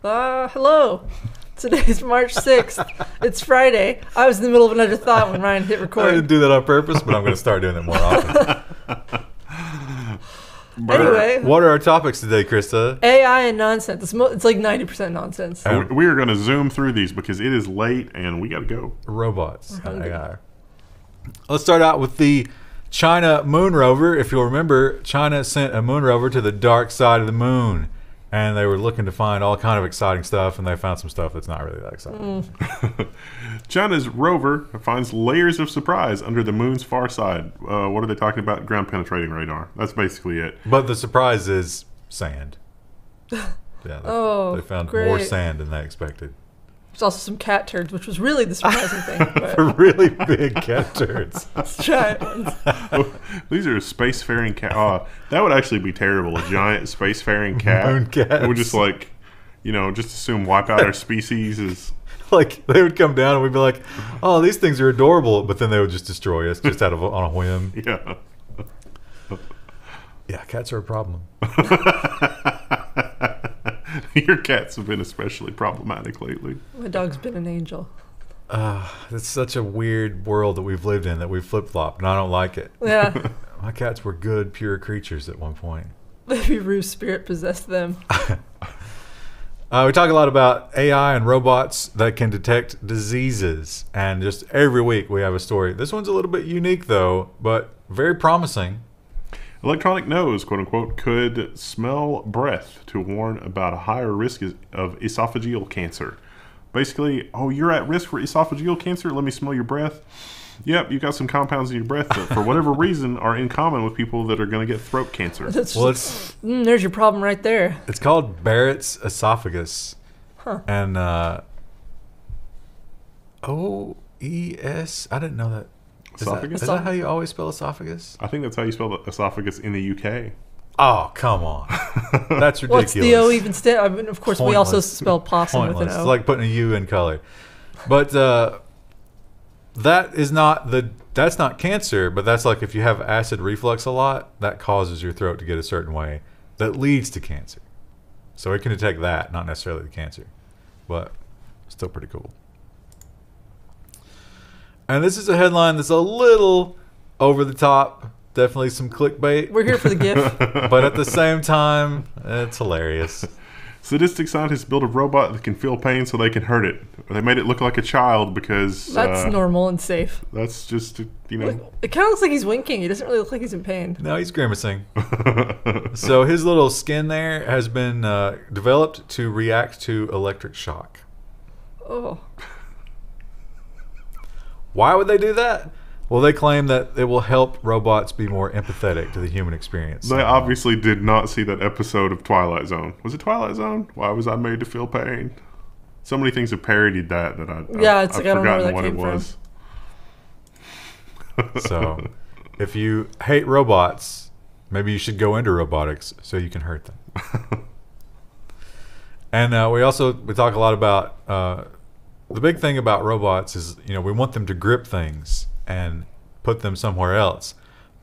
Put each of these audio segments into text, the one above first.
Hello. Today's March 6th. It's Friday. I was in the middle of another thought when Ryan hit record. I didn't do that on purpose, but I'm going to start doing it more often. Anyway. What are our topics today, Krista? AI and nonsense. It's like 90% nonsense. We are going to zoom through these because it is late and we got to go. Robots and AI. Let's start out with the China moon rover. If you'll remember, China sent a moon rover to the dark side of the moon. And they were looking to find all kind of exciting stuff, and they found some stuff that's not really that exciting. China's rover finds layers of surprise under the moon's far side. What are they talking about? Ground penetrating radar. That's basically it. But the surprise is sand. Yeah, they found more sand than they expected. There's also some cat turds, which was really the surprising thing. For really big cat turds. It's giant ones. These are spacefaring cat. That would actually be terrible. A giant spacefaring cat. Moon cats. It would just just assume wipe out our species. Is like they would come down and we'd be like, "Oh, these things are adorable," but then they would just destroy us just on a whim. Yeah. Yeah, cats are a problem. Your cats have been especially problematic lately. My dog's been an angel. It's such a weird world that we've lived in, that we've flip-flopped, and I don't like it. Yeah. My cats were good, pure creatures at one point. Maybe Rue's spirit possessed them. We talk a lot about AI and robots that can detect diseases, and just every week we have a story. This one's a little bit unique, though, but very promising. Electronic nose, quote unquote, could smell breath to warn about a higher risk of esophageal cancer. Basically, you're at risk for esophageal cancer? Let me smell your breath. Yep, you got some compounds in your breath that, for whatever reason, are in common with people that are going to get throat cancer. There's your problem right there. It's called Barrett's esophagus. Huh. And OES, I didn't know that. Esophagus? Is that how you always spell esophagus? I think that's how you spell the esophagus in the UK. Oh, come on. That's ridiculous. What's the O even stand? I mean, of course, Pointless. we also spell possum with an O. It's like putting a U in color. But that's not cancer, but that's like if you have acid reflux a lot, that causes your throat to get a certain way that leads to cancer. So it can detect that, not necessarily the cancer. But still pretty cool. And this is a headline that's a little over the top. Definitely some clickbait. We're here for the GIF. But at the same time, it's hilarious. Sadistic scientists built a robot that can feel pain so they can hurt it. They made it look like a child because... That's normal and safe. That's just, It kind of looks like he's winking. He doesn't really look like he's in pain. No, he's grimacing. So his little skin there has been developed to react to electric shock. Oh. Why would they do that? Well, they claim that it will help robots be more empathetic to the human experience. They obviously did not see that episode of Twilight Zone. Was it Twilight Zone? Why was I made to feel pain? So many things have parodied that I've don't know where that what came it was. So, if you hate robots, maybe you should go into robotics so you can hurt them. And we talk a lot about the big thing about robots is, we want them to grip things and put them somewhere else.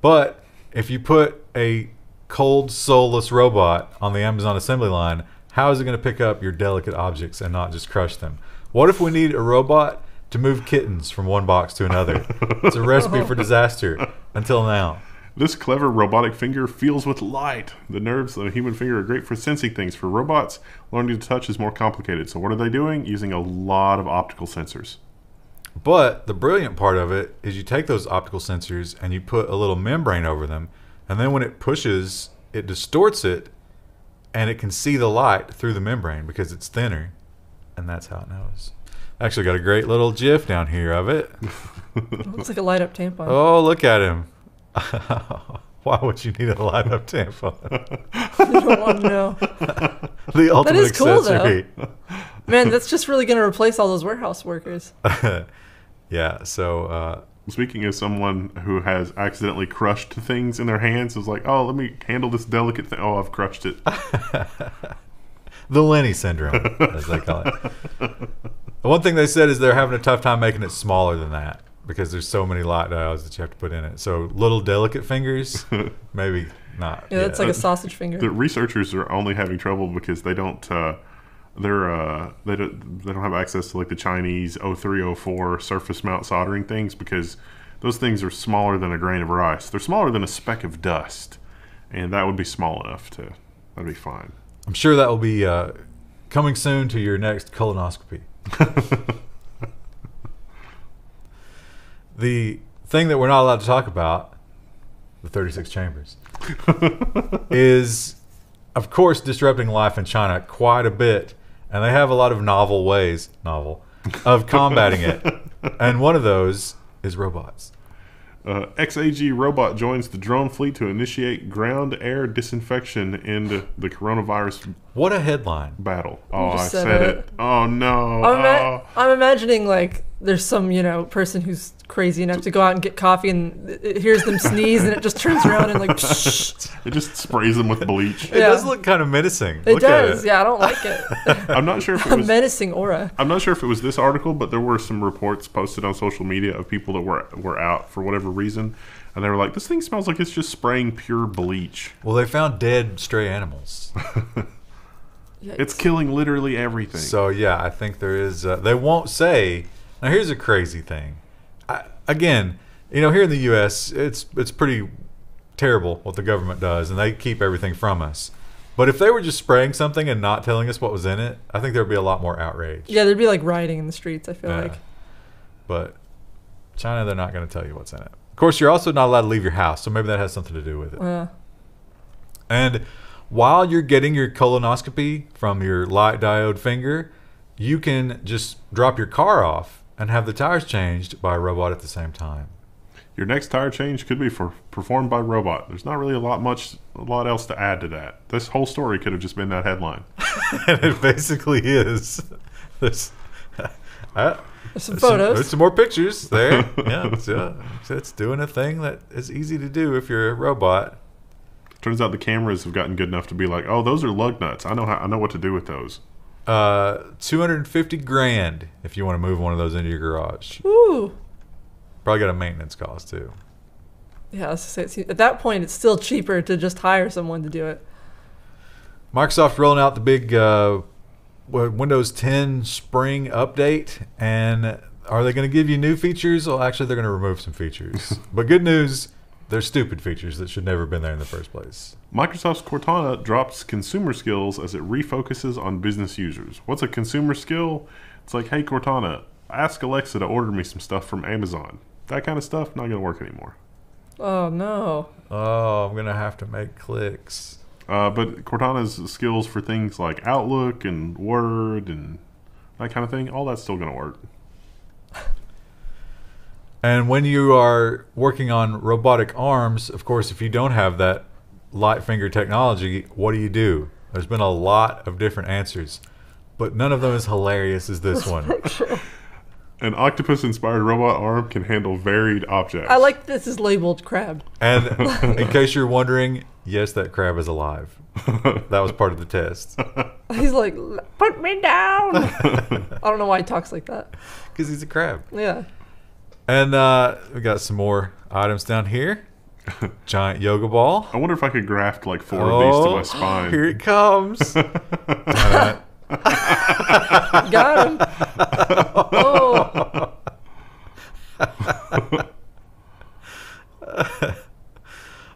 But if you put a cold, soulless robot on the Amazon assembly line, how is it going to pick up your delicate objects and not just crush them? What if we need a robot to move kittens from one box to another? It's a recipe for disaster until now. This clever robotic finger feels with light. The nerves of the human finger are great for sensing things. For robots, learning to touch is more complicated. So what are they doing? Using a lot of optical sensors. But the brilliant part of it is you take those optical sensors and you put a little membrane over them, and then when it pushes, it distorts it, and it can see the light through the membrane because it's thinner, and that's how it knows. Actually got a great little GIF down here of it. It looks like a light-up tampon. Oh, look at him. Why would you need a light-up tampon? I don't want to know. The ultimate that is accessory. Cool, though. Man, that's just really going to replace all those warehouse workers. Yeah, so... Speaking of someone who has accidentally crushed things in their hands, it was like, let me handle this delicate thing. Oh, I've crushed it. The Lenny syndrome, as they call it. The one thing they said is they're having a tough time making it smaller than that because there's so many light diodes that you have to put in it. So little delicate fingers, maybe not. Yeah, that's like a sausage finger. The researchers are only having trouble because they don't they don't have access to like the Chinese 0304 surface mount soldering things because those things are smaller than a grain of rice. They're smaller than a speck of dust, and that would be small enough to that'd be fine. I'm sure that will be coming soon to your next colonoscopy. The thing that we're not allowed to talk about, the 36 chambers, is, of course, disrupting life in China quite a bit. And they have a lot of novel ways of combating it. And one of those is robots. XAG robot joins the drone fleet to initiate ground-air disinfection in the coronavirus. What a headline. Battle. Oh, I just said said it. Oh, no. I'm imagining like there's some, person who's crazy enough to go out and get coffee and it hears them sneeze and it just turns around and like It just sprays them with bleach. It does look kind of menacing. It does. Yeah, I don't like it. I'm not sure if it A was menacing aura. I'm not sure if it was this article, but there were some reports posted on social media of people that were out for whatever reason, and they were like, "This thing smells like it's just spraying pure bleach." Well, they found dead stray animals. It's killing literally everything. So yeah, I think there is. They won't say. Now here's a crazy thing. Again, here in the U.S., it's pretty terrible what the government does, and they keep everything from us. But if they were just spraying something and not telling us what was in it, I think there'd be a lot more outrage. Yeah, there'd be like rioting in the streets, I feel like. But China, they're not going to tell you what's in it. Of course, you're also not allowed to leave your house, so maybe that has something to do with it. And while you're getting your colonoscopy from your light diode finger, you can just drop your car off and have the tires changed by a robot at the same time. Your next tire change could be performed by robot. There's not really a lot else to add to that. This whole story could have just been that headline. And it basically is. There's some photos. There's some more pictures there. It's doing a thing that is easy to do if you're a robot. Turns out the cameras have gotten good enough to be like, oh, those are lug nuts. I know what to do with those. $250,000 if you want to move one of those into your garage. Ooh. Probably got a maintenance cost too. Yeah, I was gonna say, at that point, it's still cheaper to just hire someone to do it. Microsoft rolling out the big Windows 10 Spring update, and are they going to give you new features? Well, actually, they're going to remove some features. But good news, they're stupid features that should never have been there in the first place. Microsoft's Cortana drops consumer skills as it refocuses on business users. What's a consumer skill? It's like, hey, Cortana, ask Alexa to order me some stuff from Amazon. That kind of stuff, not going to work anymore. Oh, no. Oh, I'm going to have to make clicks. But Cortana's skills for things like Outlook and Word and that kind of thing, all that's still going to work. And when you are working on robotic arms, of course, if you don't have that light finger technology, what do? There's been a lot of different answers, but none of them as hilarious as this one. An octopus-inspired robot arm can handle varied objects. I like this is labeled crab. And in case you're wondering, yes, that crab is alive. That was part of the test. He's like, put me down. I don't know why he talks like that. Because he's a crab. Yeah. And we got some more items down here. Giant yoga ball. I wonder if I could graft like 4 of these to my spine. Here it comes. Got him. Oh.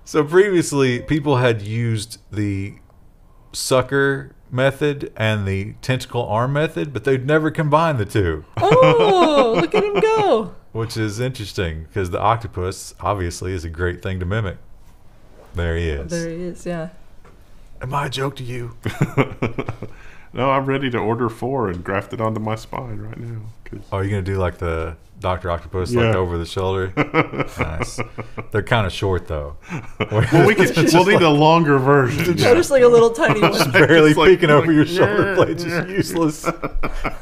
So previously, people had used the sucker method and the tentacle arm method, but they'd never combined the two. Oh, look at him go. Which is interesting because the octopus obviously is a great thing to mimic. There he is. There he is, yeah. Am I a joke to you? No, I'm ready to order 4 and graft it onto my spine right now. Oh, are you going to do like the Dr. Octopus, like over the shoulder? Nice. They're kind of short, though. Well, we'll need a longer version. Just like a little tiny one. Just barely like, peeking over your shoulder blade, just useless.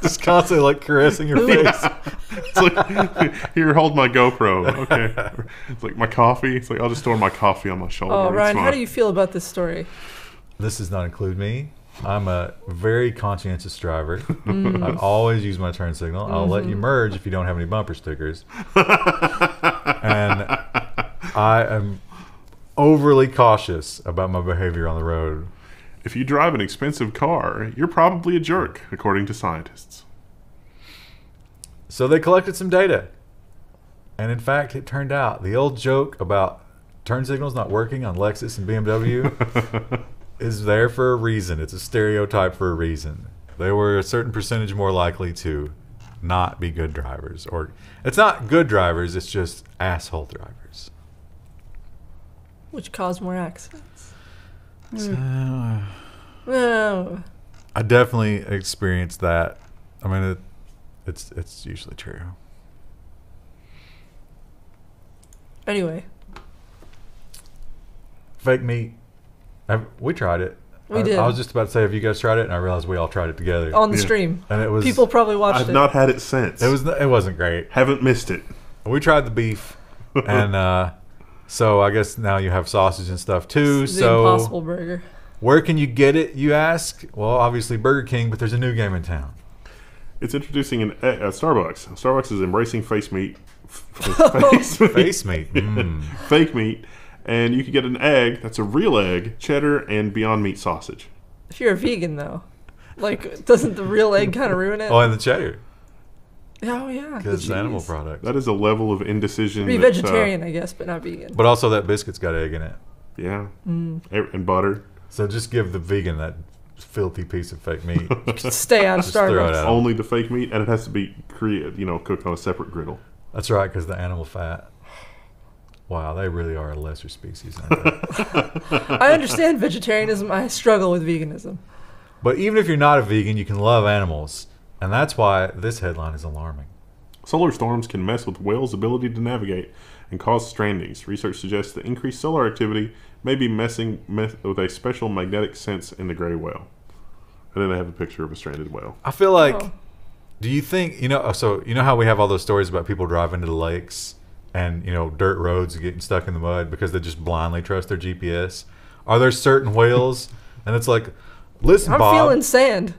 Just constantly like caressing your face. It's like, here, hold my GoPro. Okay. It's like my coffee. It's like, I'll just store my coffee on my shoulder. Oh, Ryan, how do you feel about this story? This does not include me. I'm a very conscientious driver. I always use my turn signal. I'll let you merge if you don't have any bumper stickers. And I am overly cautious about my behavior on the road. If you drive an expensive car, you're probably a jerk, according to scientists. So they collected some data. And in fact, it turned out the old joke about turn signals not working on Lexus and BMW is there for a reason. It's a stereotype for a reason. They were a certain percentage more likely to not be good drivers. Or it's not good drivers, it's just asshole drivers. Which cause more accidents. So, No. I definitely experienced that. I mean, it's usually true. Anyway, Fake meat. We tried it. We did. I was just about to say, have you guys tried it? And I realized we all tried it together. on the stream. And it was People probably watched I've it. not had it since. it wasn't great. Haven't missed it. We tried the beef, and so I guess now you have sausage and stuff too. The So Impossible Burger. where can you get it, you ask? Well, obviously Burger King, but there's a new game in town. It's introducing Starbucks. Starbucks is embracing face meat. Face meat. Fake meat. And you can get an egg that's a real egg, cheddar, and Beyond Meat sausage. If you're a vegan, though, like, doesn't the real egg kind of ruin it? Oh, and the cheddar, Oh, yeah. because it's the an animal cheese. product. That is a level of indecision. Be that, vegetarian, I guess, but not vegan. But also that biscuit's got egg in it. yeah. And butter. So just give the vegan that filthy piece of fake meat. Stay out of Just throw it Starbucks. out. Only the fake meat, and it has to be cooked on a separate griddle. That's right, because the animal fat. Wow, they really are a lesser species, aren't they? I understand vegetarianism. I struggle with veganism. But even if you're not a vegan, you can love animals. And that's why this headline is alarming. Solar storms can mess with whales' ability to navigate and cause strandings. Research suggests that increased solar activity may be messing with a special magnetic sense in the gray whale. And then they have a picture of a stranded whale. I feel like, Oh. do you think, so you know how we have all those stories about people driving to the lakes and, dirt roads getting stuck in the mud because they just blindly trust their GPS? Are there certain whales? And it's like, listen, I'm Bob, feeling sand.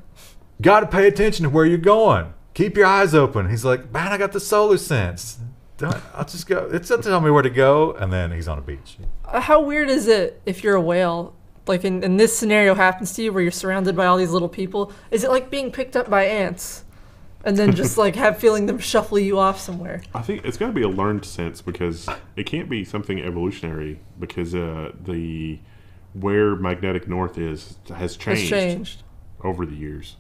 got to pay attention to where you're going. Keep your eyes open. He's like, man, I got the solar sense. I'll just go. It's up to tell me where to go. And then he's on a beach. How weird is it if you're a whale? Like, in this scenario happens to you where you're surrounded by all these little people. Is it like being picked up by ants? And then just like feeling them shuffle you off somewhere. I think it's got to be a learned sense because it can't be something evolutionary because where magnetic north has changed over the years.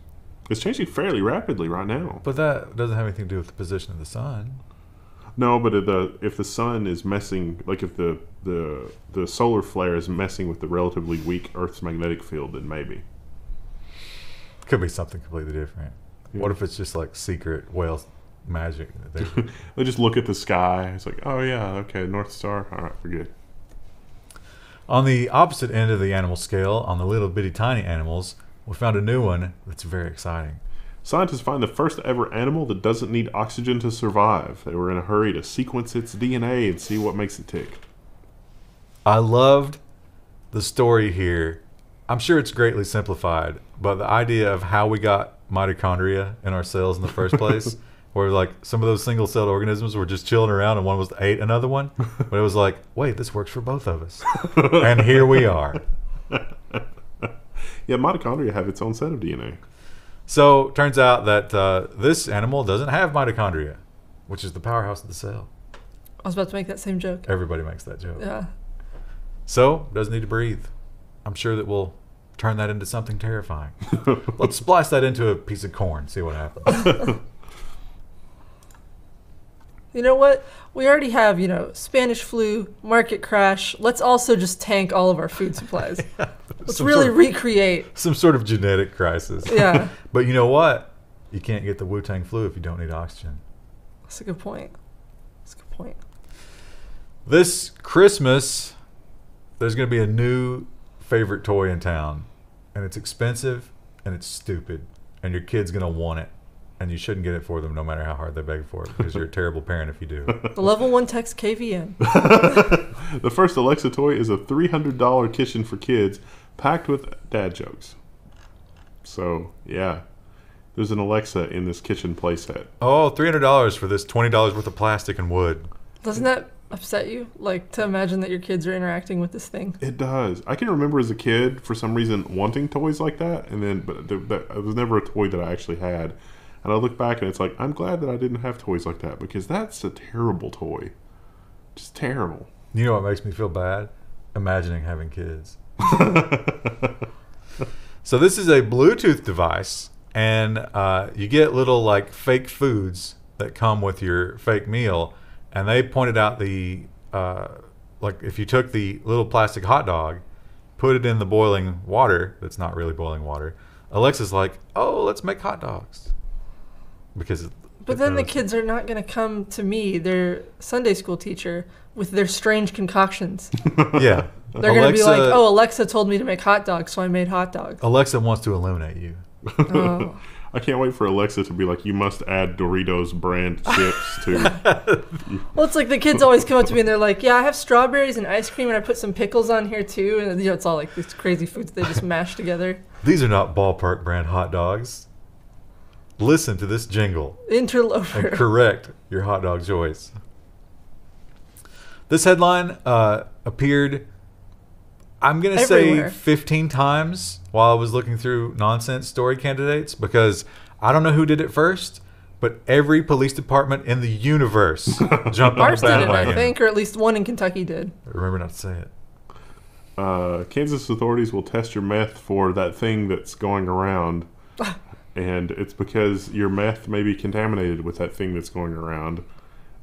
It's changing fairly rapidly right now. But that doesn't have anything to do with the position of the sun. No, but if the sun is messing, like if the solar flare is messing with the relatively weak Earth's magnetic field, then maybe. Could be something completely different. Yeah. What if it's just like secret whale magic? They just look at the sky. It's like, oh yeah, okay, North Star. All right, we're good. On the opposite end of the animal scale, on the little bitty tiny animals, we found a new one that's very exciting. Scientists find the first ever animal that doesn't need oxygen to survive. They were in a hurry to sequence its DNA and see what makes it tick. I loved the story here. I'm sure it's greatly simplified, but the idea of how we got mitochondria in our cells in the first place, where like some of those single-celled organisms were just chilling around and one was ate another one, but it was like, wait, this works for both of us. And here we are. Yeah, mitochondria have its own set of DNA. So turns out that this animal doesn't have mitochondria, which is the powerhouse of the cell. I was about to make that same joke. Everybody makes that joke. Yeah. So doesn't need to breathe. I'm sure that we'll turn that into something terrifying. Let's splice that into a piece of corn, see what happens. You know what? We already have, Spanish flu, market crash. Let's also just tank all of our food supplies. Let's really recreate. Some sort of genetic crisis. Yeah. But you know what? You can't get the Wu-Tang flu if you don't need oxygen. That's a good point. This Christmas, there's going to be a new favorite toy in town. And it's expensive and it's stupid. And your kid's going to want it. And you shouldn't get it for them no matter how hard they beg for it because you're a terrible parent if you do. The Level 1 text KVN. The first Alexa toy is a $300 kitchen for kids packed with dad jokes. So, yeah. There's an Alexa in this kitchen playset. Oh, $300 for this $20 worth of plastic and wood. Doesn't that upset you? Like, to imagine that your kids are interacting with this thing? It does. I can remember as a kid, for some reason, wanting toys like that, and then but it was never a toy that I actually had. And I look back and it's like, I'm glad that I didn't have toys like that, because that's a terrible toy. Just terrible. You know what makes me feel bad? Imagining having kids. So this is a Bluetooth device, and you get little like fake foods that come with your fake meal. And they pointed out the, like if you took the little plastic hot dog, put it in the boiling water, that's not really boiling water, Alexa's like, oh, let's make hot dogs. Because But then the kids are not going to come to me, their Sunday school teacher, with their strange concoctions. Yeah. They're going to be like, oh, Alexa told me to make hot dogs, so I made hot dogs. Alexa wants to eliminate you. Oh. I can't wait for Alexa to be like, you must add Doritos brand chips to... Well, it's like the kids always come up to me and they're like, yeah, I have strawberries and ice cream and I put some pickles on here too. And you know, it's all like these crazy foods they just mash together. These are not ballpark brand hot dogs. Listen to this jingle Interloper. and correct your hot dog choice. This headline appeared, I'm going to say 15 times while I was looking through nonsense story candidates, because I don't know who did it first, but every police department in the universe jumped on the Ours did it, bandwagon. I think, or at least one in Kentucky did. Remember not to say it. Kansas authorities will test your meth for that thing that's going around. And it's because your meth may be contaminated with that thing that's going around.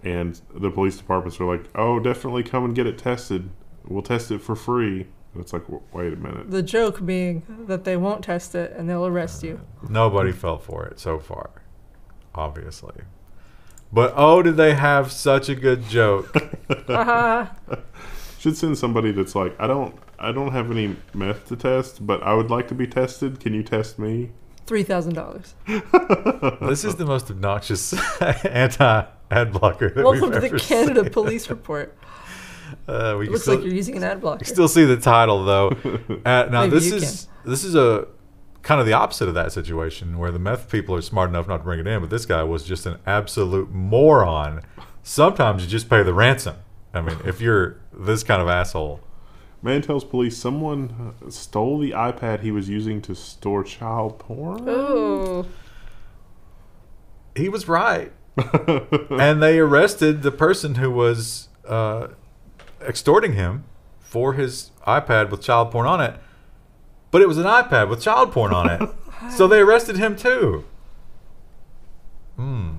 And the police departments are like, oh, definitely come and get it tested. We'll test it for free. And it's like, wait a minute. The joke being that they won't test it and they'll arrest you. Nobody fell for it so far, obviously. But oh, did they have such a good joke. Should send somebody that's like, I don't have any meth to test, but I would like to be tested. Can you test me? $3,000. This is the most obnoxious anti-ad blocker that Welcome we've to ever the Canada seen. Police Report. It looks like you're using an ad blocker. Still see the title though. Now Maybe this is a kind of the opposite of that situation where the meth people are smart enough not to bring it in, but this guy was just an absolute moron. Sometimes you just pay the ransom. I mean, if you're this kind of asshole. Man tells police someone stole the iPad he was using to store child porn. Oh. He was right. And they arrested the person who was extorting him for his iPad with child porn on it. But it was an iPad with child porn on it. So they arrested him too. Oh.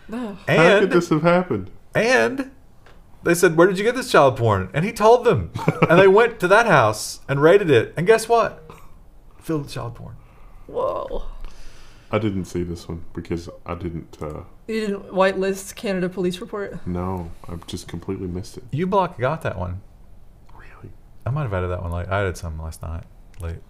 How could this have happened? And they said, where did you get this child porn? And he told them. And they went to that house and raided it. And guess what? Filled with child porn. Whoa. I didn't see this one because I didn't... You didn't whitelist Canada Police Report? No, I just completely missed it. U-Block got that one. Really? I might have added that one late. I added some last night late.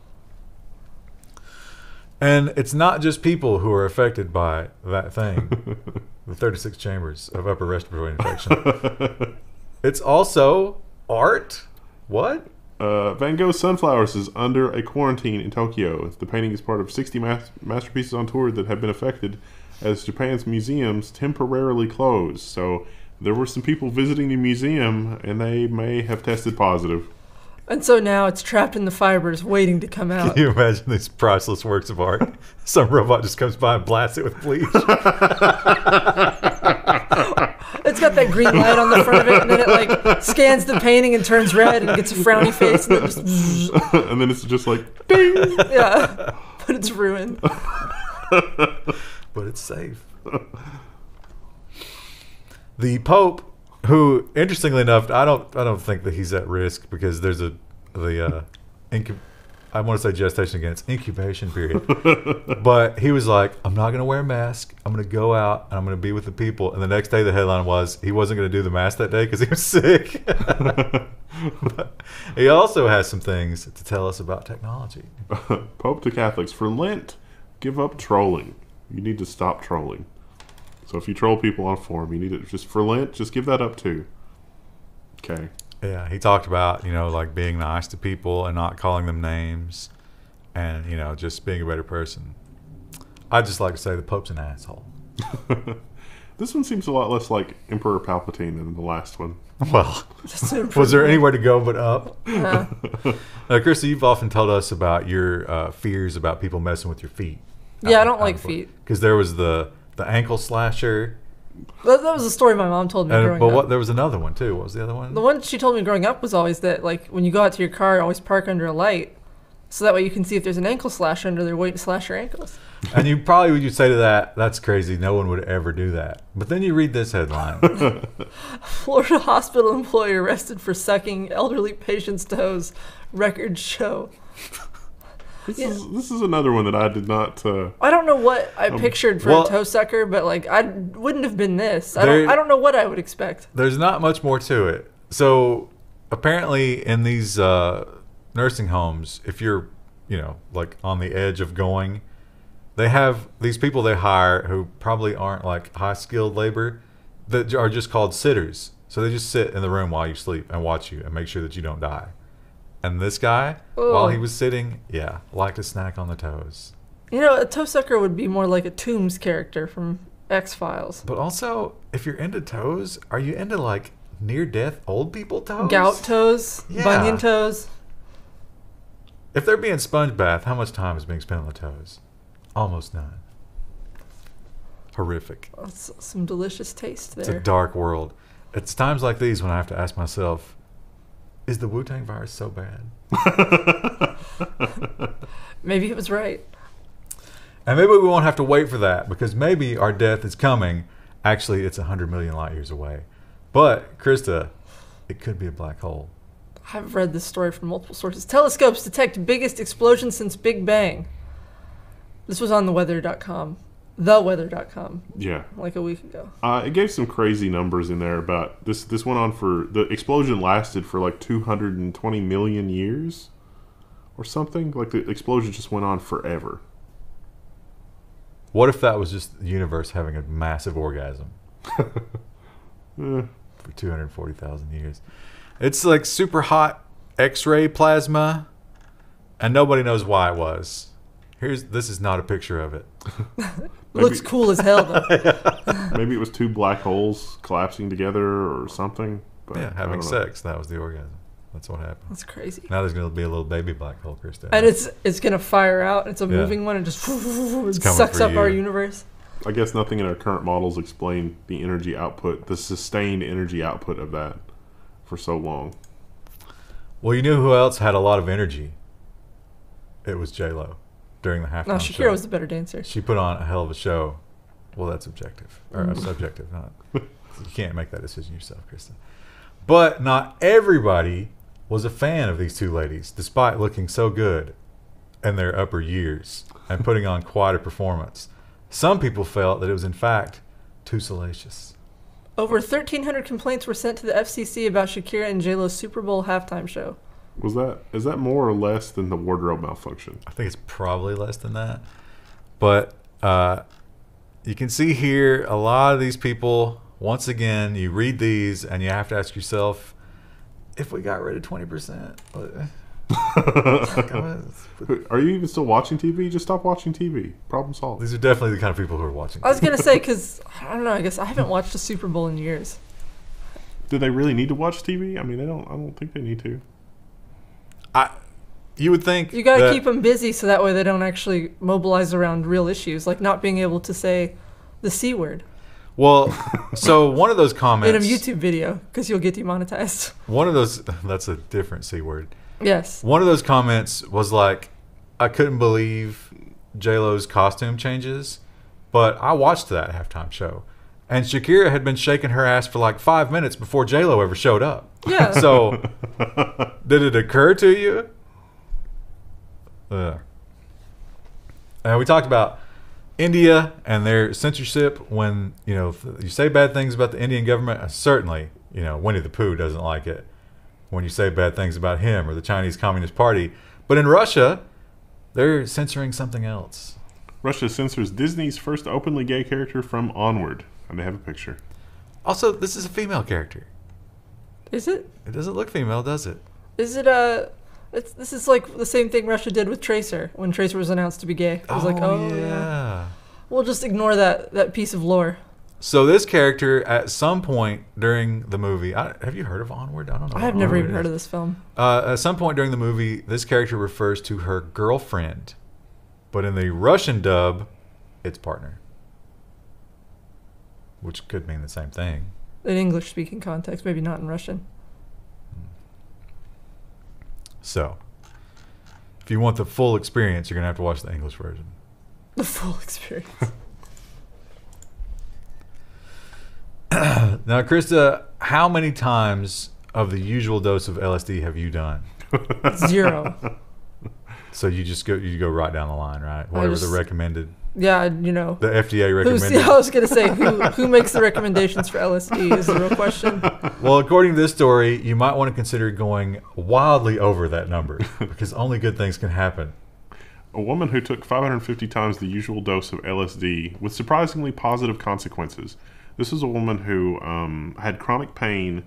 And it's not just people who are affected by that thing. The 36 chambers of upper respiratory infection. It's also art. What? Van Gogh's Sunflowers is under a quarantine in Tokyo. The painting is part of 60 masterpieces on tour that have been affected as Japan's museums temporarily closed. So there were some people visiting the museum and they may have tested positive. And so now it's trapped in the fibers waiting to come out. Can you imagine these priceless works of art? Some robot just comes by and blasts it with bleach. It's got that green light on the front of it, and then it like scans the painting and turns red and gets a frowny face, and then just and then it's just like ding. Yeah, but it's ruined. But it's safe. The Pope, who, interestingly enough, I don't think that he's at risk because there's I want to say gestation again. It's incubation period. But he was like, I'm not going to wear a mask. I'm going to go out and I'm going to be with the people. And the next day the headline was he wasn't going to do the mask that day because he was sick. But he also has some things to tell us about technology. Pope to Catholics. For Lent, give up trolling. You need to stop trolling. So if you troll people on a forum, you need to just for Lent, just give that up too. Okay. Yeah, he talked about, like being nice to people and not calling them names and, just being a better person. I'd just like to say the Pope's an asshole. This This one seems a lot less like Emperor Palpatine than the last one. Well, was there anywhere to go but up? Yeah. Krista, you've often told us about your fears about people messing with your feet. Yeah, I don't like feet. Because there was the ankle slasher. That was a story my mom told me growing up. There was another one too. What was the other one? The one she told me growing up was always that, like, when you go out to your car, always park under a light, so that way you can see if there's an ankle slasher under there waiting to slash your ankles. And you probably would say to that, that's crazy. No one would ever do that. But then you read this headline. Florida hospital employee arrested for sucking elderly patient's toes. Records show. This is another one that I did not... I don't know what I pictured for a toe sucker, but like I wouldn't have been this. I don't know what I would expect. There's not much more to it. So apparently in these nursing homes, if you're, like on the edge of going, they have these people they hire who probably aren't like high skilled labor that are just called sitters. So they just sit in the room while you sleep and watch you and make sure that you don't die. And this guy, while he was sitting, liked to snack on the toes. A toe sucker would be more like a Toombs character from X-Files. But also, if you're into toes, are you into like near-death old people toes? Gout toes, bunion toes. If they're being sponge bath, how much time is being spent on the toes? Almost none. Horrific. That's some delicious taste there. It's a dark world. It's times like these when I have to ask myself, is the Wu-Tang virus so bad? Maybe it was right. And maybe we won't have to wait for that, because maybe our death is coming. Actually, it's 100 million light years away. But, Krista, it could be a black hole. I've read this story from multiple sources. Telescopes detect biggest explosion since Big Bang. This was on theweather.com. Theweather.com. Yeah. Like a week ago. It gave some crazy numbers in there about this. This went on for... The explosion lasted for like 220 million years or something. Like the explosion just went on forever. What if that was just the universe having a massive orgasm? For 240,000 years. It's like super hot X-ray plasma, and nobody knows why it was. This is not a picture of it. Looks cool as hell, though. Maybe it was two black holes collapsing together or something. But having sex. That was the orgasm. That's what happened. That's crazy. Now there's going to be a little baby black hole, Krista. And it's going to fire out. It's a moving one and just sucks up our universe. I guess nothing in our current models explain the energy output, the sustained energy output of that for so long. Well, you knew who else had a lot of energy? It was J.Lo. During the halftime show. Shakira was the better dancer. She put on a hell of a show. Well, that's objective. Or subjective, not. You can't make that decision yourself, Krista. But not everybody was a fan of these two ladies, despite looking so good in their upper years and putting on quite a performance. Some people felt that it was, in fact, too salacious. Over 1,300 complaints were sent to the FCC about Shakira and J.Lo's Super Bowl halftime show. Is that more or less than the wardrobe malfunction? I think it's probably less than that. But you can see here a lot of these people, once again, you read these and you have to ask yourself, if we got rid of 20%. Are you even still watching TV? Just stop watching TV. Problem solved. These are definitely the kind of people who are watching TV. I was going to say, because, I don't know, I guess I haven't watched a Super Bowl in years. Do they really need to watch TV? I mean, I don't think they need to. You would think you got to keep them busy so that way they don't actually mobilize around real issues, like not being able to say the C word. Well, so one of those comments in a YouTube video, because you'll get demonetized. One of those, that's a different C word. Yes. One of those comments was like, I couldn't believe J.Lo's costume changes, but I watched that halftime show, and Shakira had been shaking her ass for like 5 minutes before J.Lo ever showed up. Yeah. So, did it occur to you? And we talked about India and their censorship. When you say bad things about the Indian government, certainly Winnie the Pooh doesn't like it when you say bad things about him or the Chinese Communist Party. But in Russia, they're censoring something else. Russia censors Disney's first openly gay character from Onward, and they have a picture. Also, this is a female character. Is it? It doesn't look female, does it? Is it this is like the same thing Russia did with Tracer when Tracer was announced to be gay. It was yeah. We'll just ignore that piece of lore. So this character, at some point during the movie, have you heard of Onward? I don't know. I have never even heard of this film. At some point during the movie, this character refers to her girlfriend, but in the Russian dub, it's partner, which could mean the same thing. In English-speaking context, maybe not in Russian. So, if you want the full experience, you're going to have to watch the English version. The full experience. Now, Krista, how many times of the usual dose of LSD have you done? 0. So you go right down the line, right? Whatever the recommended. Yeah, you know. The FDA recommended. I was going to say, who makes the recommendations for LSD is the real question. Well, according to this story, you might want to consider going wildly over that number because only good things can happen. A woman who took 550 times the usual dose of LSD with surprisingly positive consequences. This was a woman who had chronic pain,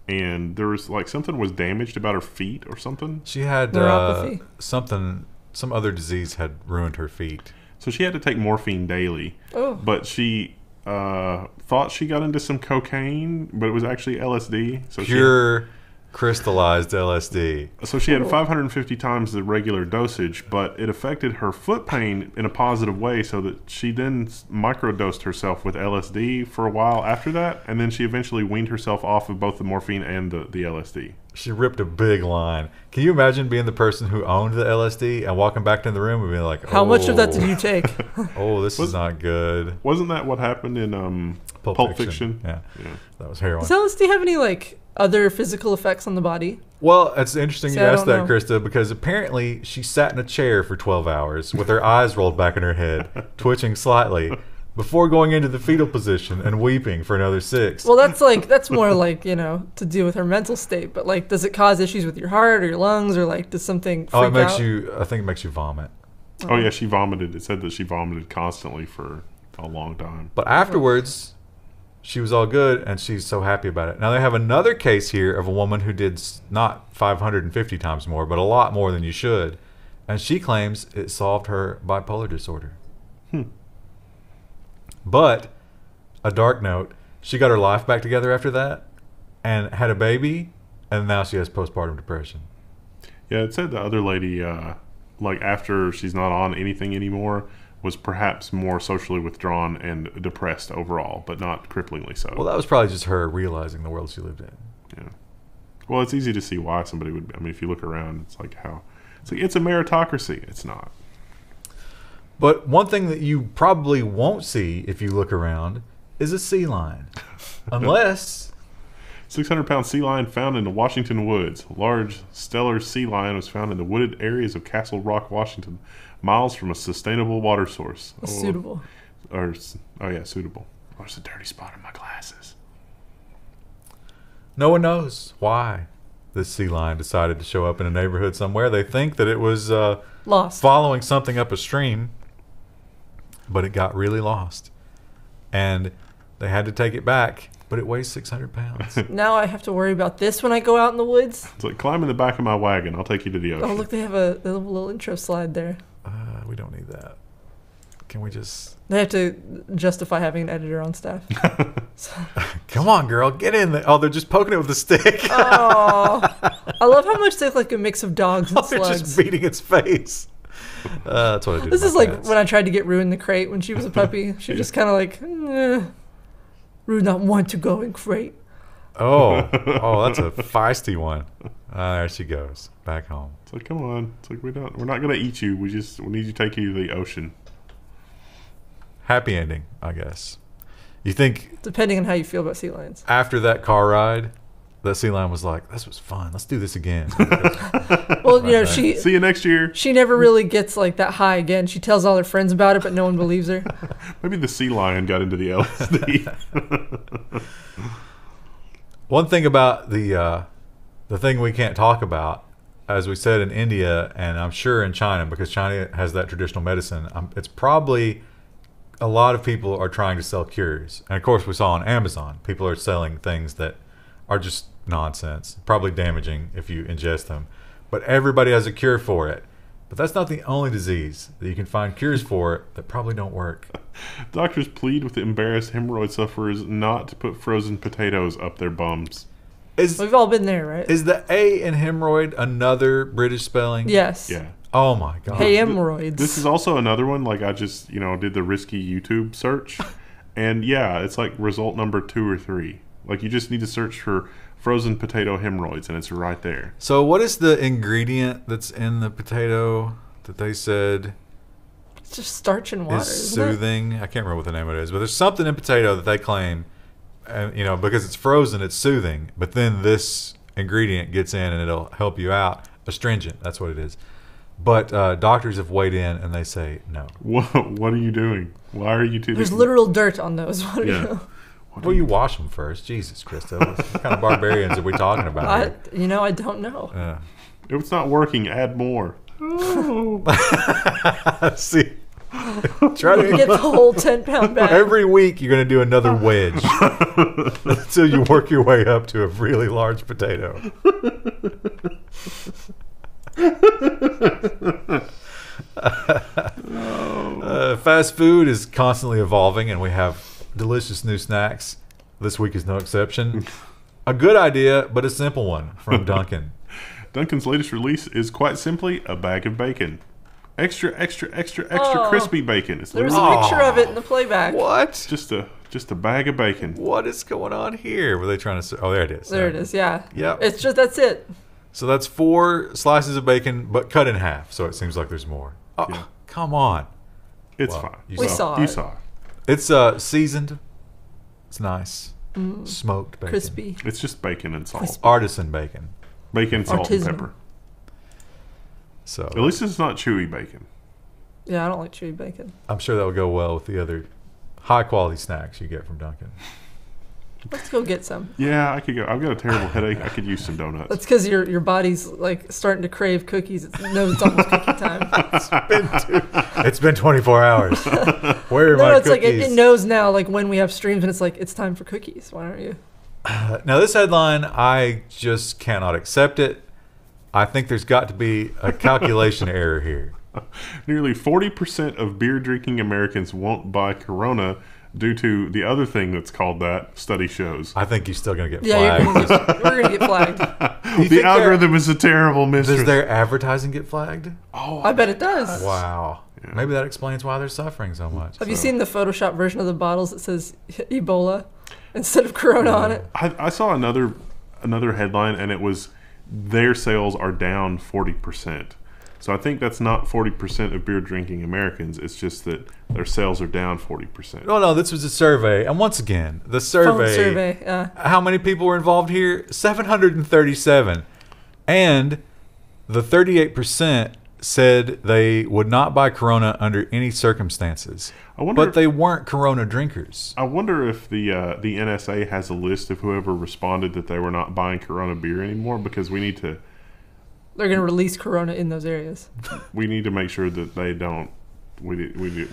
and there was something was damaged about her feet or something. She had neuropathy. Some other disease had ruined her feet. So she had to take morphine daily. Oh. But she thought she got into some cocaine, but it was actually LSD. So pure crystallized LSD. So she had 550 times the regular dosage, but it affected her foot pain in a positive way, so that she then microdosed herself with LSD for a while after that, and then she eventually weaned herself off of both the morphine and the LSD. She ripped a big line. Can you imagine being the person who owned the LSD and walking back into the room and being like, how much of that did you take? Oh, this is not good. Wasn't that what happened in Pulp Fiction? Yeah. That was heroin. Does LSD have any other physical effects on the body? Well, it's interesting you asked that, know. Krista, because apparently she sat in a chair for 12 hours with her eyes rolled back in her head, twitching slightly, before going into the fetal position and weeping for another 6. Well, that's more to do with her mental state. But does it cause issues with your heart or your lungs, or does something freak out? I think it makes you vomit. Oh yeah, she vomited. It said that she vomited constantly for a long time. But afterwards, she was all good, and she's so happy about it. Now, they have another case here of a woman who did not 550 times more, but a lot more than you should. And she claims it solved her bipolar disorder. But, a dark note, she got her life back together after that and had a baby, and now she has postpartum depression. Yeah, it said the other lady, after she's not on anything anymore, was perhaps more socially withdrawn and depressed overall, but not cripplingly so. Well, that was probably just her realizing the world she lived in. Yeah. Well, it's easy to see why somebody would. I mean, if you look around, it's it's a meritocracy. It's not. But one thing that you probably won't see if you look around is a sea lion. Unless 600-pound sea lion found in the Washington woods. Large stellar sea lion was found in the wooded areas of Castle Rock, Washington, miles from a sustainable water source. Suitable. Suitable. Oh, there's a dirty spot in my glasses. no one knows why this sea lion decided to show up in a neighborhood somewhere. They think that it was lost, following something up a stream, but it got really lost. And they had to take it back, but it weighs 600 pounds. Now I have to worry about this when I go out in the woods. It's like, climb in the back of my wagon. I'll take you to the ocean. Oh, look, they have a little intro slide there. We don't need that. Can we just... They have to justify having an editor on staff. Come on, girl, get in there. Oh, they're just poking it with a stick. Oh, I love how much they look like a mix of dogs and They're slugs. just beating its face. That's what I do. This to is my like cats. when I tried to get Rue in the crate when she was a puppy. She just kind of like, Rue not want to go in crate. Oh, that's a feisty one. There she goes, back home. It's like, come on. It's like, we're not gonna eat you. We need to take you to the ocean. Happy ending, I guess. You think Depending on how you feel about sea lions. after that car ride, that sea lion was like, "This was fun. Let's do this again." Well, you know, See you next year. she never really gets like that high again. She tells all her friends about it, but no one believes her. Maybe the sea lion got into the LSD. One thing about the thing we can't talk about, as we said in India, and I'm sure in China, because China has that traditional medicine, it's probably a lot of people are trying to sell cures. And of course, we saw on Amazon, people are selling things that are just nonsense, probably damaging if you ingest them. But everybody has a cure for it. But that's not the only disease that you can find cures for that probably don't work. Doctors plead with embarrassed hemorrhoid sufferers not to put frozen potatoes up their bums. We've all been there, right? Is the A in hemorrhoid another British spelling? Yes. Yeah. Oh my God. Haemorrhoids. This is also another one. Like I just, did the risky YouTube search. And yeah, it's like result number 2 or 3. Like you just need to search for frozen potato hemorrhoids and it's right there. So what is the ingredient that's in the potato that they said It's just starch and water. is isn't it? soothing? I can't remember what the name of it is, but there's something in potato that they claim, and because it's frozen, it's soothing. But then this ingredient gets in and it'll help you out. Astringent, that's what it is. But doctors have weighed in and they say no. What are you doing? Why are you There's literal dirt on those. What do you know? Well, you wash them first. Jesus, Christo. What kind of barbarians are we talking about here? I don't know. If it's not working, add more. Oh. See, try to Get the whole 10-pound bag. every week you're going to do another wedge until you work your way up to a really large potato. Fast food is constantly evolving, and we have delicious new snacks. This week is no exception. A good idea, but a simple one from Dunkin. Dunkin's latest release is quite simply a bag of bacon. Extra crispy bacon. It's There was literally a picture of it in the playback. What? just a bag of bacon. What is going on here? Were they trying to? Oh, there it is. There it is. Yeah. Yep. It's just that's it. So that's 4 slices of bacon, but cut in half. So it seems like there's more. Oh, Yeah. come on. It's Well, fine. We saw You it. saw it. It's seasoned. It's nice. Smoked bacon. Crispy. It's just bacon and salt. Artisan bacon. Bacon, salt, and Artisanal. pepper. So At least it's not chewy bacon. Yeah, I don't like chewy bacon. I'm sure that will go well with the other high quality snacks you get from Dunkin'. Let's go get some. Yeah, I could go. I've got a terrible headache. I could use some donuts. That's because your body's like starting to crave cookies. It knows it's almost cookie time. It's been 24 hours. Where are No, my it's like cookies? it knows now. Like when we have streams, and it's like it's time for cookies. Why aren't you? Now this headline, I just cannot accept it. I think there's got to be a calculation error here. Nearly 40% of beer drinking Americans won't buy Corona due to the other thing that's called that, study shows. I think you're still going to get Yeah, flagged. we're gonna get flagged. The algorithm is a terrible mistress. Does their advertising get flagged? I bet it does. Wow. Maybe that explains why they're suffering so much. Have you seen the Photoshop version of the bottles that says Ebola instead of Corona on it? I saw another headline, and it was their sales are down 40%. So I think that's not 40% of beer drinking Americans. It's just that their sales are down 40%. No, this was a survey. And once again, the Phone survey. survey. How many people were involved here? 737. And the 38% said they would not buy Corona under any circumstances. But they weren't Corona drinkers. I wonder if the NSA has a list of whoever responded that they were not buying Corona beer anymore, because we need to They're gonna release Corona in those areas. make sure that they don't. We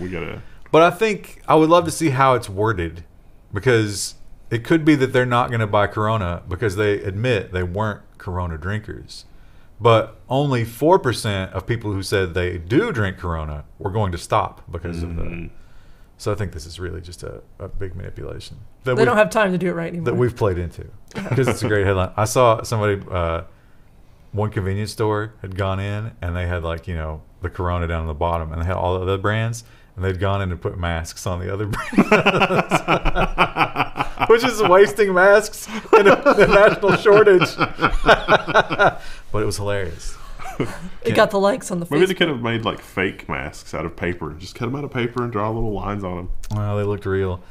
gotta. But I think I would love to see how it's worded, because it could be that they're not going to buy Corona because they admit they weren't Corona drinkers. But only 4% of people who said they do drink Corona were going to stop because of the. So I think this is really just a big manipulation. They don't have time to do it right anymore. That we've played into, because it's a great headline. I saw somebody, one convenience store had gone in and they had the Corona down on the bottom, and they had all the other brands, and they'd gone in and put masks on the other brands, which is wasting masks in a national shortage. But it was hilarious. It got the likes on the Maybe Facebook. they could have made fake masks out of paper. Just cut them out of paper and draw little lines on them. Well, they looked real.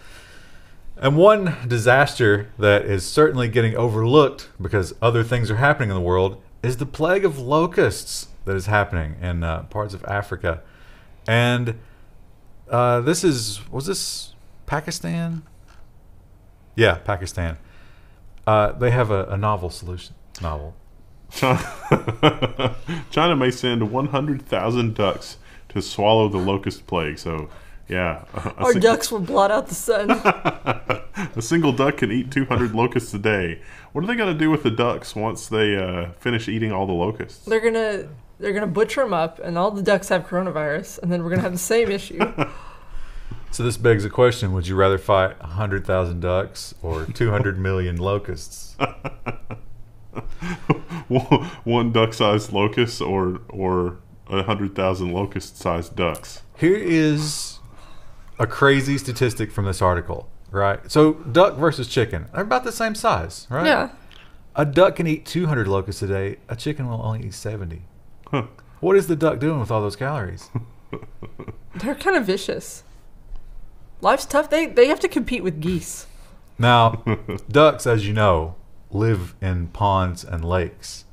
And one disaster that is certainly getting overlooked because other things are happening in the world is the plague of locusts that is happening in parts of Africa. And was this Pakistan? Yeah, Pakistan. They have a novel solution. China may send 100,000 ducks to swallow the locust plague. So, yeah. Our ducks will blot out the sun. A single duck can eat 200 locusts a day. What are they going to do with the ducks once they finish eating all the locusts? They're gonna They're going to butcher them up, and all the ducks have coronavirus, and then we're going to have the same issue. So this begs the question, would you rather fight 100,000 ducks or 200 million locusts? One duck-sized locust or 100,000 locust-sized ducks. Here is a crazy statistic from this article, right? So duck versus chicken, they're about the same size, right? Yeah. A duck can eat 200 locusts a day. A chicken will only eat 70. Huh. What is the duck doing with all those calories? They're kind of vicious. Life's tough. They have to compete with geese. Now, ducks, as you know, live in ponds and lakes.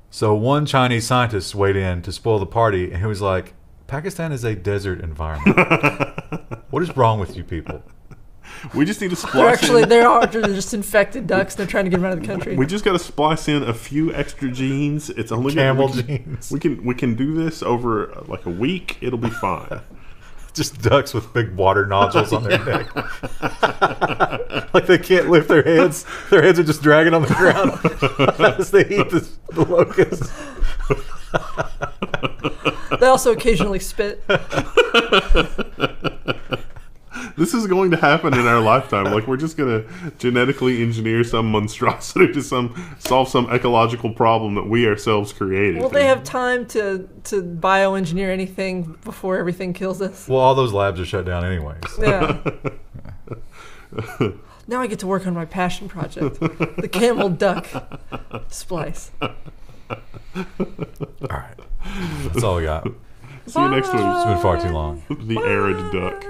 So one Chinese scientist weighed in to spoil the party, and he was like, Pakistan is a desert environment. What is wrong with you people? We just need to splice They're just infected ducks. They're trying to get them out of the country. We just got to splice in a few extra genes. It's only camel genes. We can do this over like a week. It'll be fine. Just ducks with big water nodules on their neck. Like they can't lift their heads. Their heads are just dragging on the ground as they eat the locusts. They also occasionally spit. This is going to happen in our lifetime. Like, we're just going to genetically engineer some monstrosity to solve some ecological problem that we ourselves created. Well, they have time to bioengineer anything before everything kills us. Well, all those labs are shut down anyways. Yeah. Now I get to work on my passion project, the camel duck splice. All right. That's all we got. See you next week. It's been far too long. The arid duck.